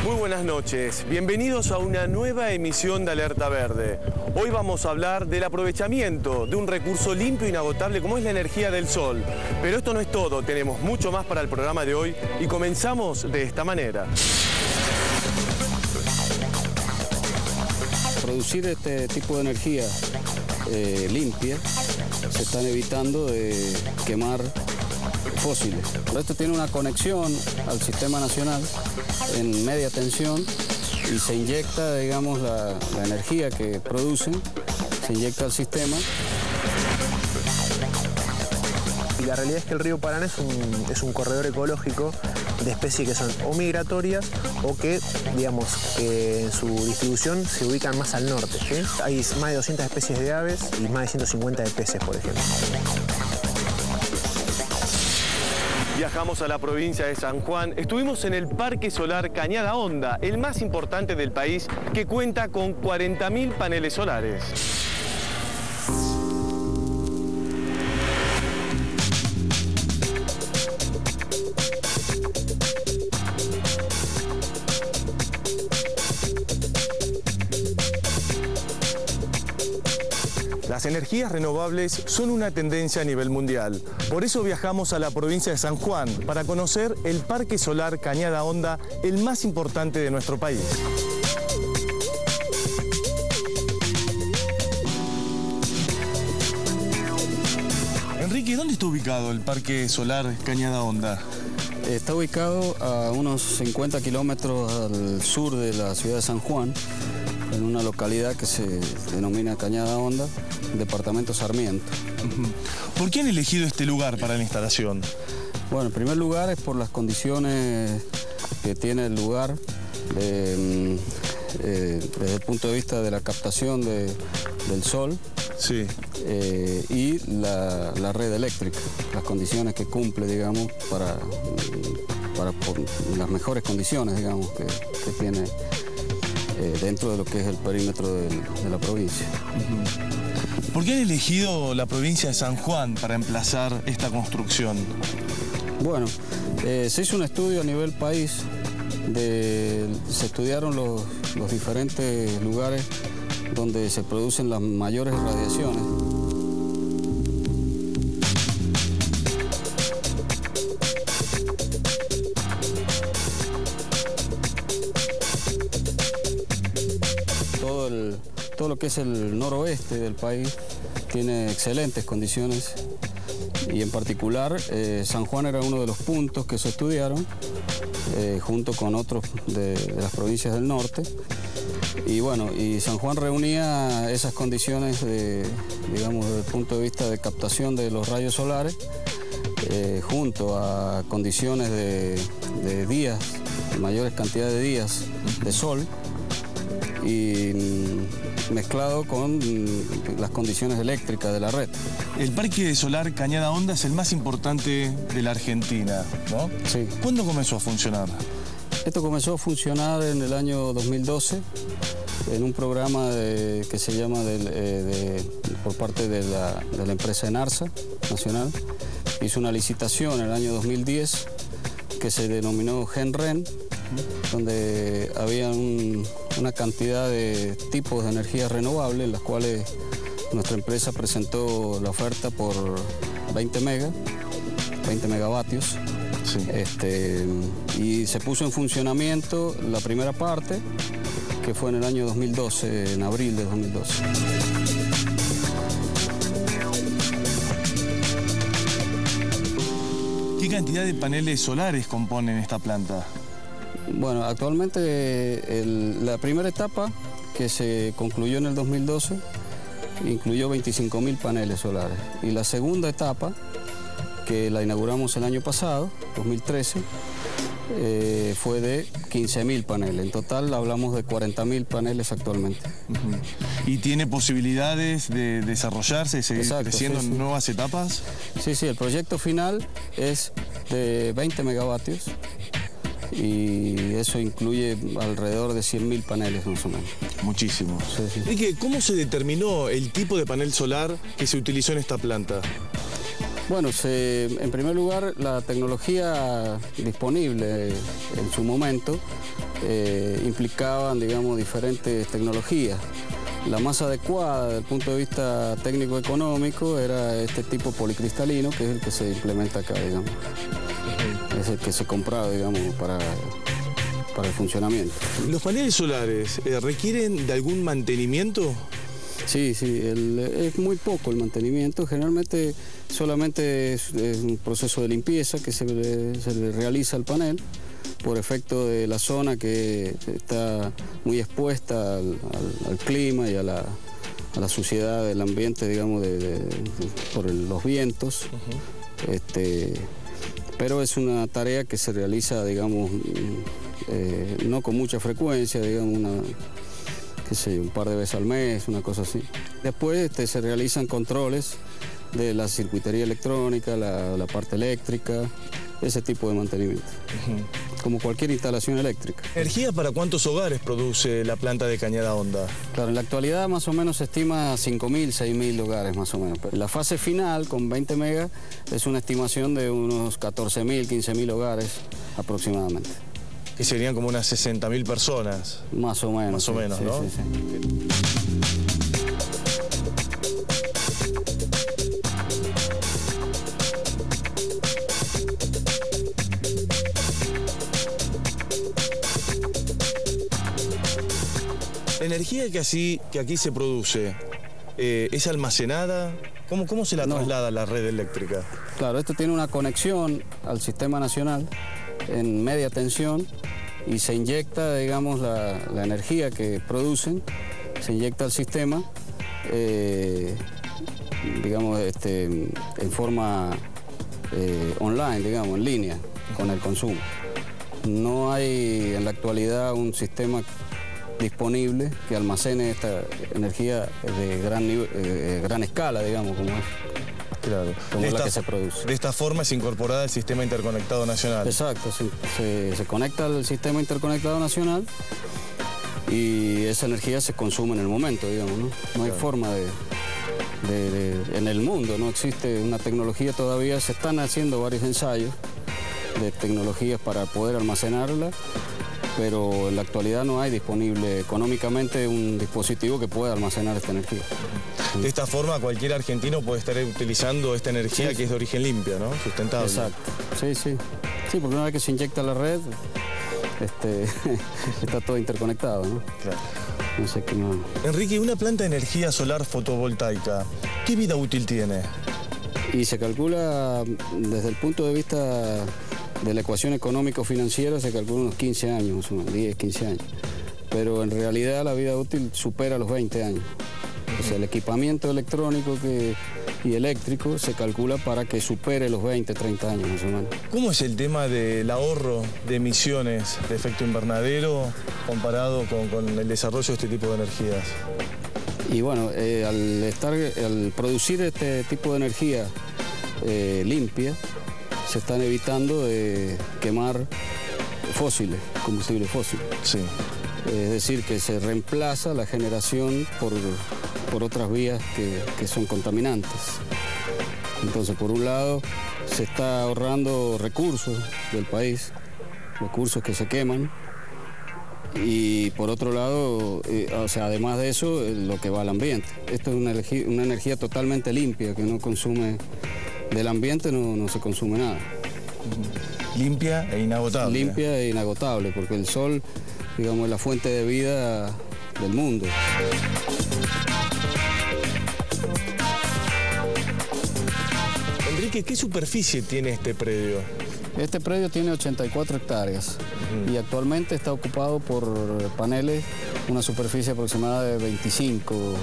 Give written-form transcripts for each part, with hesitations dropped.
Muy buenas noches, bienvenidos a una nueva emisión de Alerta Verde. Hoy vamos a hablar del aprovechamiento de un recurso limpio e inagotable como es la energía del sol. Pero esto no es todo, tenemos mucho más para el programa de hoy y comenzamos de esta manera. Producir este tipo de energía limpia, se están evitando de quemar fósiles. Esto tiene una conexión al sistema nacional en media tensión y se inyecta, digamos, la energía que producen, se inyecta al sistema. Y la realidad es que el río Paraná es un corredor ecológico de especies que son o migratorias o que, digamos, que en su distribución se ubican más al norte, ¿sí? Hay más de 200 especies de aves y más de 150 de peces, por ejemplo. Viajamos a la provincia de San Juan. Estuvimos en el Parque Solar Cañada Honda, el más importante del país, que cuenta con 40.000 paneles solares. Las energías renovables son una tendencia a nivel mundial. Por eso viajamos a la provincia de San Juan para conocer el Parque Solar Cañada Honda, el más importante de nuestro país. Enrique, ¿dónde está ubicado el Parque Solar Cañada Honda? Está ubicado a unos 50 kilómetros al sur de la ciudad de San Juan, en una localidad que se denomina Cañada Honda, departamento Sarmiento. ¿Por qué han elegido este lugar para la instalación? Bueno, en primer lugar es por las condiciones que tiene el lugar desde el punto de vista de la captación del sol. Sí. Y la red eléctrica, las condiciones que cumple, digamos, para las mejores condiciones, digamos, que tiene dentro de lo que es el perímetro de la provincia. ¿Por qué han elegido la provincia de San Juan para emplazar esta construcción? Bueno, se hizo un estudio a nivel país, se estudiaron los diferentes lugares donde se producen las mayores radiaciones. Todo lo que es el noroeste del país tiene excelentes condiciones y en particular San Juan era uno de los puntos que se estudiaron junto con otros de las provincias del norte. Y bueno, y San Juan reunía esas condiciones, digamos, desde el punto de vista de captación de los rayos solares, junto a condiciones de días, de mayores cantidades de días de sol, y mezclado con las condiciones eléctricas de la red. El Parque Solar Cañada Honda es el más importante de la Argentina, ¿no? Sí. ¿Cuándo comenzó a funcionar? Esto comenzó a funcionar en el año 2012 en un programa que se llama por parte de la empresa Enarsa Nacional. Hizo una licitación en el año 2010 que se denominó GenRen, donde había una cantidad de tipos de energías renovables, en las cuales nuestra empresa presentó la oferta por 20 megavatios. Sí. Y se puso en funcionamiento la primera parte, que fue en el año 2012, en abril de 2012. ¿Qué cantidad de paneles solares componen esta planta? Bueno, actualmente la primera etapa, que se concluyó en el 2012, incluyó 25.000 paneles solares. Y la segunda etapa, que la inauguramos el año pasado, 2013, fue de 15.000 paneles. En total hablamos de 40.000 paneles actualmente. ¿Y tiene posibilidades de desarrollarse, de seguir creciendo en nuevas etapas? Sí, sí, el proyecto final es de 20 megavatios y eso incluye alrededor de 100.000 paneles más o menos. Muchísimo. Sí, sí. ¿Y cómo se determinó el tipo de panel solar que se utilizó en esta planta? Bueno, en primer lugar, la tecnología disponible en su momento implicaban, digamos, diferentes tecnologías. La más adecuada desde el punto de vista técnico-económico era este tipo policristalino, que es el que se implementa acá, digamos. Es el que se compraba, digamos, para el funcionamiento. ¿Los paneles solares requieren de algún mantenimiento? Sí, es muy poco el mantenimiento. Generalmente solamente es un proceso de limpieza que se le realiza al panel por efecto de la zona que está muy expuesta al clima y a la suciedad del ambiente, digamos, por los vientos. Pero es una tarea que se realiza, digamos, no con mucha frecuencia, digamos, un par de veces al mes, una cosa así. Después se realizan controles de la circuitería electrónica, la parte eléctrica, ese tipo de mantenimiento, como cualquier instalación eléctrica. ¿Energía para cuántos hogares produce la planta de Cañada Honda? Claro, en la actualidad más o menos se estima 5.000, 6.000 hogares más o menos. Pero la fase final, con 20 megas, es una estimación de unos 14.000, 15.000 hogares aproximadamente. Que serían como unas 60.000 personas. Más o menos. Más o menos, ¿no? Sí. La energía que aquí se produce, ¿es almacenada? ¿Cómo se la traslada a la red eléctrica? Claro, esto tiene una conexión al sistema nacional en media tensión y se inyecta, digamos, la energía que producen, se inyecta al sistema, digamos, en forma online, digamos, en línea con el consumo. No hay en la actualidad un sistema disponible que almacene esta energía de gran escala, digamos, como es. Claro, como la que se produce. De esta forma es incorporada al Sistema Interconectado Nacional. Exacto, sí. Se conecta al Sistema Interconectado Nacional y esa energía se consume en el momento, digamos, ¿no? No hay forma en el mundo, no existe una tecnología todavía, se están haciendo varios ensayos de tecnologías para poder almacenarla, pero en la actualidad no hay disponible económicamente un dispositivo que pueda almacenar esta energía. De esta forma cualquier argentino puede estar utilizando esta energía que es de origen limpio, ¿no? Sustentable. Exacto, sí. Sí, porque una vez que se inyecta la red, está todo interconectado, ¿no? Claro. No sé qué más. Enrique, una planta de energía solar fotovoltaica, ¿qué vida útil tiene? Y se calcula, desde el punto de vista de la ecuación económico-financiera, se calcula unos 15 años, más o menos, 10, 15 años. Pero en realidad la vida útil supera los 20 años. O sea, el equipamiento electrónico y eléctrico se calcula para que supere los 20, 30 años más o menos. ¿Cómo es el tema del ahorro de emisiones de efecto invernadero comparado con el desarrollo de este tipo de energías? Y bueno, al producir este tipo de energía limpia, se están evitando de quemar combustibles fósiles. Sí. Es decir, que se reemplaza la generación por otras vías que son contaminantes. Entonces, por un lado, se está ahorrando recursos del país, recursos que se queman, y por otro lado, o sea, además de eso, lo que va al ambiente. Esto es una energía totalmente limpia, que no consume, del ambiente no se consume nada. Limpia e inagotable. Limpia e inagotable, porque el sol, digamos, es la fuente de vida del mundo. Enrique, ¿qué superficie tiene este predio? Este predio tiene 84 hectáreas y actualmente está ocupado por paneles, una superficie aproximada de 25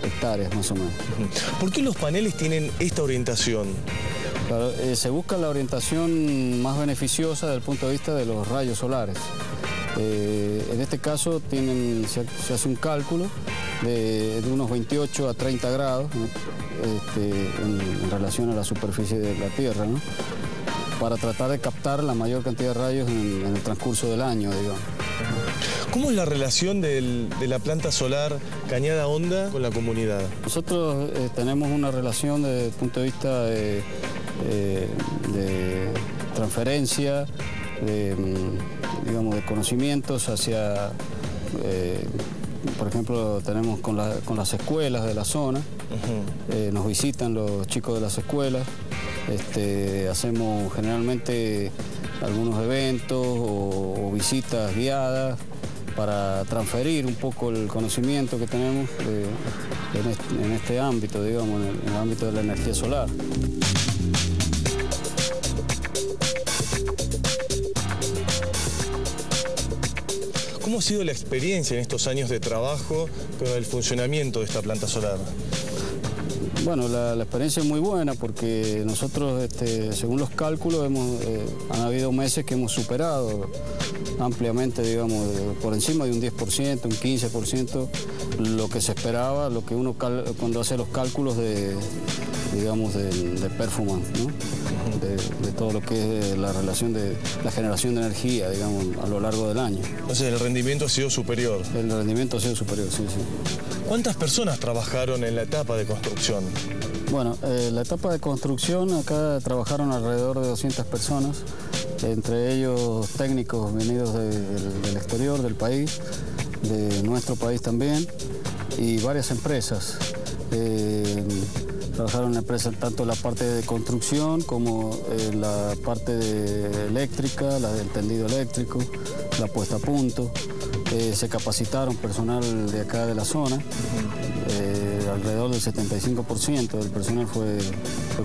hectáreas más o menos. ¿Por qué los paneles tienen esta orientación? Claro, se busca la orientación más beneficiosa desde el punto de vista de los rayos solares. En este caso se hace un cálculo de unos 28 a 30 grados, ¿no? en relación a la superficie de la Tierra, ¿no? Para tratar de captar la mayor cantidad de rayos en el transcurso del año, digamos. ¿Cómo es la relación de la planta solar Cañada Honda con la comunidad? Nosotros tenemos una relación desde el punto de vista de transferencia, digamos, de conocimientos hacia, por ejemplo, tenemos con las escuelas de la zona, nos visitan los chicos de las escuelas, hacemos generalmente algunos eventos o visitas guiadas para transferir un poco el conocimiento que tenemos en este ámbito, digamos, en el ámbito de la energía solar. ¿Cómo ha sido la experiencia en estos años de trabajo con el funcionamiento de esta planta solar? Bueno, la experiencia es muy buena porque nosotros, según los cálculos, han habido meses que hemos superado ampliamente, digamos, por encima de un 10%, un 15%, lo que se esperaba, lo que uno cuando hace los cálculos digamos, de performance, ¿no? De todo lo que es la relación de la generación de energía, digamos, a lo largo del año. Entonces el rendimiento ha sido superior. El rendimiento ha sido superior, sí, sí. ¿Cuántas personas trabajaron en la etapa de construcción? Bueno, la etapa de construcción, acá trabajaron alrededor de 200 personas, entre ellos técnicos venidos del exterior, del país, de nuestro país también, y varias empresas. Trabajaron en empresas tanto en la parte de construcción como en la parte de eléctrica, la del tendido eléctrico, la puesta a punto. Se capacitaron personal de acá de la zona. Alrededor del 75% del personal fue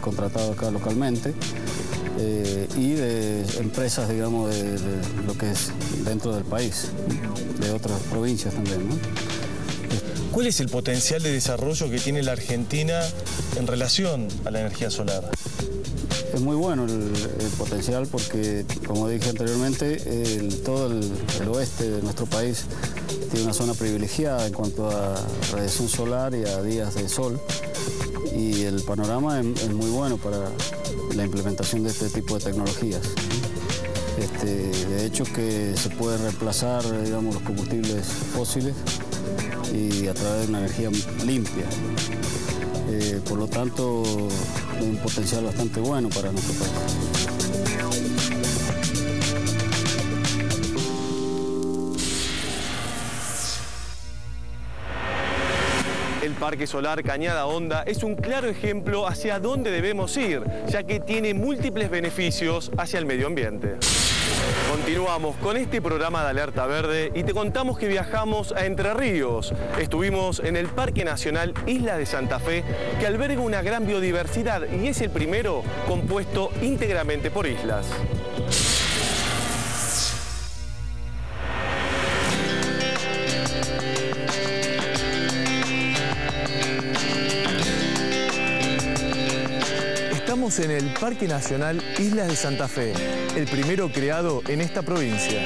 contratado acá localmente. Y de empresas, digamos, de lo que es dentro del país, de otras provincias también, ¿no? ¿Cuál es el potencial de desarrollo que tiene la Argentina en relación a la energía solar? Es muy bueno el potencial porque, como dije anteriormente, todo el oeste de nuestro país tiene una zona privilegiada en cuanto a radiación solar y a días de sol. Y el panorama es muy bueno para la implementación de este tipo de tecnologías. De hecho, que se puede reemplazar, digamos, los combustibles fósiles y a través de una energía limpia. Por lo tanto, es un potencial bastante bueno para nuestro país. El Parque Solar Cañada Honda es un claro ejemplo hacia dónde debemos ir, ya que tiene múltiples beneficios hacia el medio ambiente. Continuamos con este programa de Alerta Verde y te contamos que viajamos a Entre Ríos. Estuvimos en el Parque Nacional Islas de Santa Fe, que alberga una gran biodiversidad y es el primero compuesto íntegramente por islas. Estamos en el Parque Nacional Islas de Santa Fe, el primero creado en esta provincia.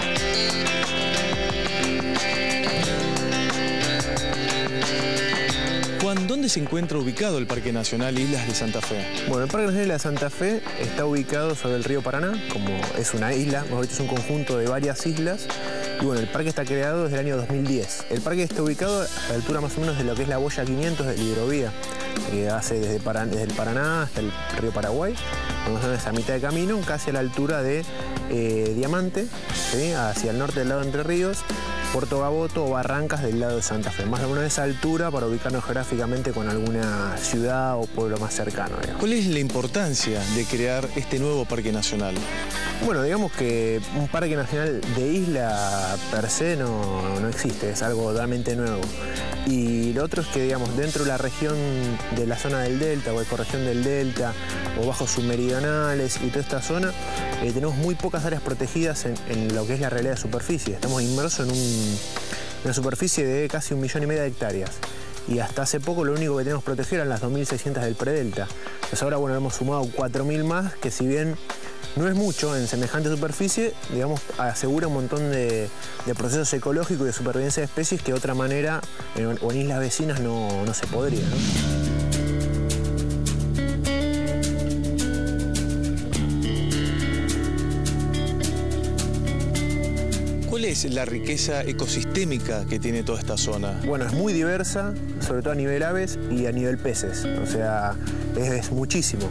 Juan, ¿dónde se encuentra ubicado el Parque Nacional Islas de Santa Fe? Bueno, el Parque Nacional Islas de Santa Fe está ubicado sobre el río Paraná, como es una isla, mejor dicho, es un conjunto de varias islas. Y bueno, el parque está creado desde el año 2010. El parque está ubicado a la altura más o menos de lo que es la boya 500 de la hidrovía, que hace desde el Paraná hasta el río Paraguay, más o menos a mitad de camino, casi a la altura de Diamante, ¿sí? Hacia el norte del lado de Entre Ríos, Puerto Gaboto o Barrancas del lado de Santa Fe. Más o menos de esa altura para ubicarnos geográficamente con alguna ciudad o pueblo más cercano, digamos. ¿Cuál es la importancia de crear este nuevo parque nacional? Bueno, digamos que un parque nacional de isla per se no existe, es algo totalmente nuevo. Y lo otro es que, digamos, dentro de la región de la zona del Delta o ecorregión del Delta o bajos submeridionales y toda esta zona, tenemos muy pocas áreas protegidas en lo que es la realidad de superficie. Estamos inmersos en una superficie de casi 1,5 millones de hectáreas. Y hasta hace poco lo único que tenemos protegido eran las 2.600 del predelta. Entonces ahora, bueno, hemos sumado 4.000 más, que si bien no es mucho en semejante superficie, digamos, asegura un montón de procesos ecológicos y de supervivencia de especies que de otra manera o en islas vecinas no se podría, ¿no? ¿Cuál ¿Cuál es la riqueza ecosistémica que tiene toda esta zona? Bueno, es muy diversa, sobre todo a nivel aves y a nivel peces. O sea, es muchísimo.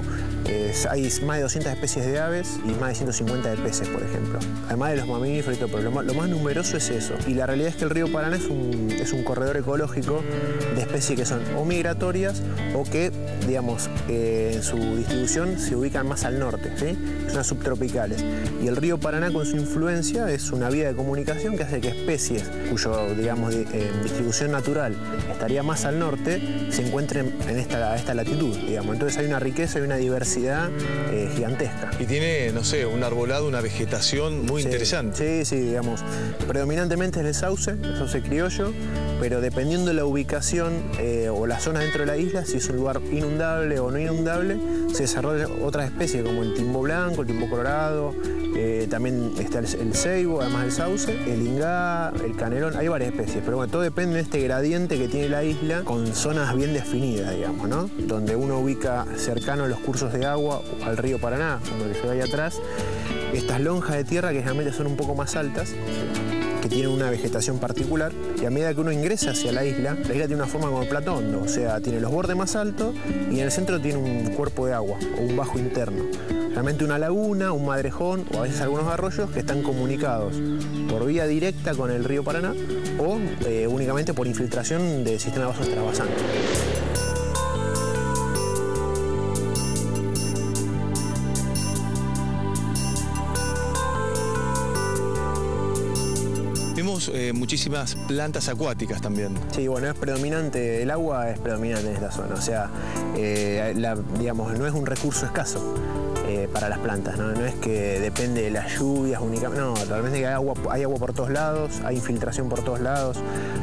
Hay más de 200 especies de aves y más de 150 de peces, por ejemplo. Además de los mamíferos y todo, pero lo más numeroso es eso. Y la realidad es que el río Paraná es un corredor ecológico de especies que son o migratorias o que, digamos, en su distribución se ubican más al norte, ¿sí? Zonas subtropicales. Y el río Paraná, con su influencia, es una vía de comunicación que hace que especies cuyo, digamos, distribución natural estaría más al norte se encuentren en esta latitud, digamos. Entonces hay una riqueza y una diversidad gigantesca. Y tiene, no sé, un arbolado, una vegetación muy interesante. Sí, digamos, predominantemente es el sauce criollo, pero dependiendo de la ubicación o la zona dentro de la isla, si es un lugar inundable o no inundable, se desarrollan otras especies como el timbo blanco, el timbo colorado, también está el ceibo, además del sauce, el ingá, el canelón, hay varias especies, pero bueno, todo depende de este gradiente que tiene la isla con zonas bien definidas, digamos, ¿no? Donde uno ubica cercano a los cursos de agua, al río Paraná, como el que se ve ahí atrás, estas lonjas de tierra que generalmente son un poco más altas, que tienen una vegetación particular, y a medida que uno ingresa hacia la isla tiene una forma como el plato hondo, o sea, tiene los bordes más altos y en el centro tiene un cuerpo de agua o un bajo interno. Realmente una laguna, un madrejón o a veces algunos arroyos que están comunicados por vía directa con el río Paraná o únicamente por infiltración del sistema de vasos trasvasantes. Vemos muchísimas plantas acuáticas también. Sí, bueno, es predominante, el agua es predominante en esta zona, o sea, digamos, no es un recurso escaso para las plantas, ¿no? No es que depende de las lluvias únicamente, no, realmente hay agua por todos lados, hay infiltración por todos lados,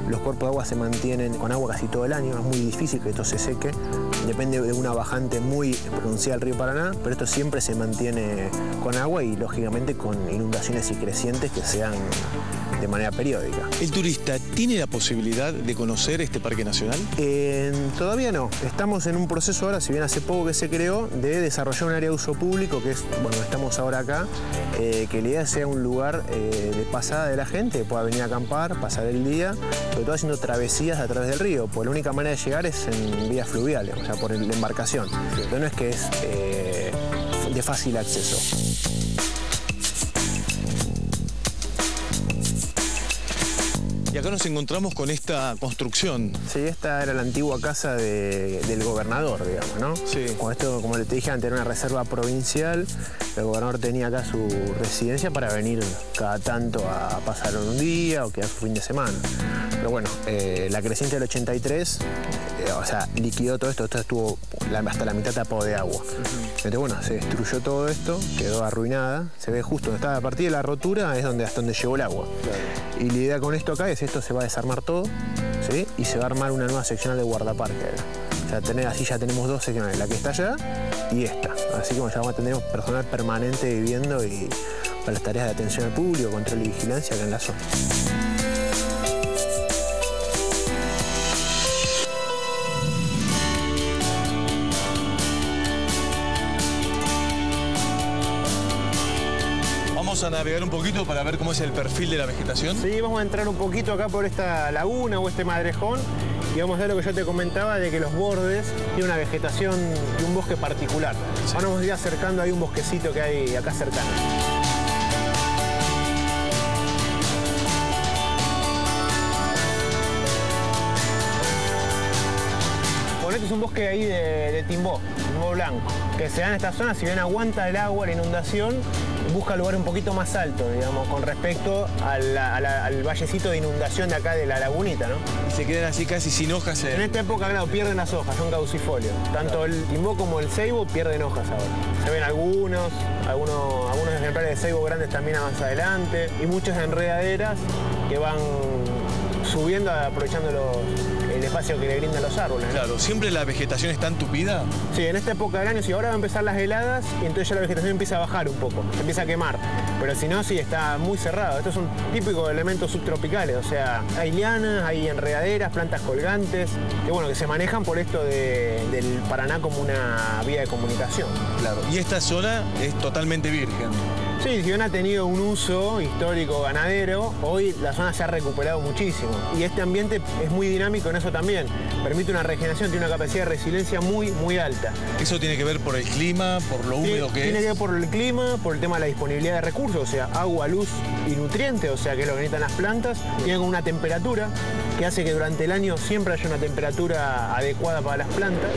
los cuerpos de agua se mantienen con agua casi todo el año, es muy difícil que esto se seque, depende de una bajante muy pronunciada del río Paraná, pero esto siempre se mantiene con agua y lógicamente con inundaciones y crecientes que sean de manera periódica. ¿El turista tiene la posibilidad de conocer este parque nacional? Todavía no. Estamos en un proceso ahora, si bien hace poco que se creó, de desarrollar un área de uso público, que es, bueno, estamos ahora acá, que la idea sea un lugar de pasada de la gente, pueda venir a acampar, pasar el día, sobre todo haciendo travesías a través del río, porque la única manera de llegar es en vías fluviales, o sea, por la embarcación. Entonces no es que es de fácil acceso. Y acá nos encontramos con esta construcción. Sí, esta era la antigua casa del gobernador, digamos, ¿no? Sí. Con esto, como te dije antes, era una reserva provincial. El gobernador tenía acá su residencia para venir cada tanto a pasar un día o quedar su fin de semana. Pero bueno, la creciente del 83, o sea, liquidó todo esto. Esto estuvo hasta la mitad tapado de agua. Entonces, bueno, se destruyó todo esto, quedó arruinada. Se ve justo donde estaba, a partir de la rotura es hasta donde llegó el agua. Claro. Y la idea con esto acá es esto se va a desarmar todo, ¿sí? Y se va a armar una nueva seccional de guardaparque. O sea, así ya tenemos dos seccionales, la que está allá y esta. Así como ya tendremos personal permanente viviendo y para las tareas de atención al público, control y vigilancia acá en la zona. Vamos a navegar un poquito para ver cómo es el perfil de la vegetación. Sí, vamos a entrar un poquito acá por esta laguna o este madrejón y vamos a ver lo que yo te comentaba de que los bordes tienen una vegetación de un bosque particular. Sí. Ahora vamos a ir acercando, hay un bosquecito que hay acá cercano. Este es un bosque ahí de timbó blanco, que se da en esta zona, si bien aguanta el agua, la inundación, busca lugar un poquito más alto, digamos, con respecto al vallecito de inundación de acá de la lagunita, ¿no? Y se quedan así casi sin hojas. En esta época, claro, pierden las hojas, son caducifolios. Tanto el timbó como el ceibo pierden hojas ahora. Se ven algunos ejemplares de ceibo grandes también más adelante, y muchas enredaderas que van subiendo, aprovechando el espacio que le brindan los árboles, ¿no? Claro, ¿siempre la vegetación está entupida? Sí, en esta época del año, sí, ahora van a empezar las heladas y entonces ya la vegetación empieza a bajar un poco, se empieza a quemar. Pero si no, sí, está muy cerrado. Estos son típicos elementos subtropicales, o sea, hay lianas, hay enredaderas, plantas colgantes, que bueno, que se manejan por esto del Paraná como una vía de comunicación. Claro, y esta zona es totalmente virgen. Sí, si bien ha tenido un uso histórico ganadero, hoy la zona se ha recuperado muchísimo. Y este ambiente es muy dinámico en eso también. Permite una regeneración, tiene una capacidad de resiliencia muy, muy alta. ¿Eso tiene que ver por el clima, por lo húmedo que es? Tiene que ver por el clima, por el tema de la disponibilidad de recursos, o sea, agua, luz y nutrientes, o sea, que es lo que necesitan las plantas. Tiene una temperatura que hace que durante el año siempre haya una temperatura adecuada para las plantas.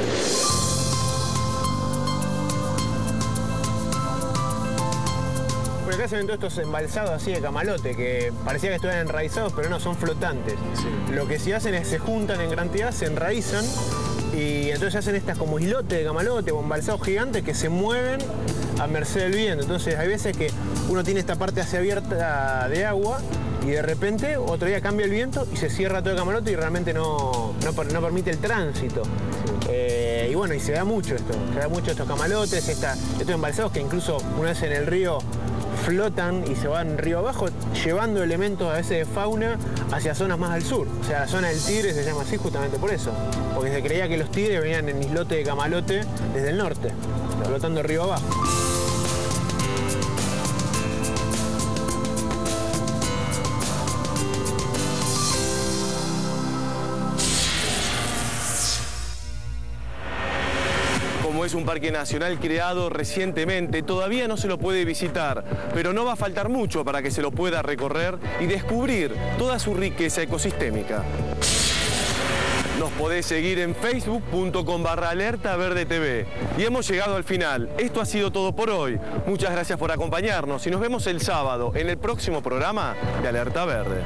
Por acá se ven todos estos embalsados así de camalote, que parecía que estuvieran enraizados, pero no, son flotantes. Sí. Lo que sí hacen es se juntan en cantidad, se enraizan y entonces hacen estas como islotes de camalote o embalsados gigantes que se mueven a merced del viento. Entonces hay veces que uno tiene esta parte así abierta de agua y de repente otro día cambia el viento y se cierra todo el camalote y realmente no permite el tránsito. Y bueno, y se da mucho esto, estos camalotes, estos embalsados que incluso una vez en el río flotan y se van río abajo, llevando elementos a veces de fauna hacia zonas más al sur. O sea, la zona del Tigre se llama así justamente por eso, porque se creía que los tigres venían en islote de camalote desde el norte, flotando río abajo. Es un parque nacional creado recientemente, todavía no se lo puede visitar, pero no va a faltar mucho para que se lo pueda recorrer y descubrir toda su riqueza ecosistémica. Nos podés seguir en facebook.com/alertaverdetv. Y hemos llegado al final. Esto ha sido todo por hoy. Muchas gracias por acompañarnos y nos vemos el sábado en el próximo programa de Alerta Verde.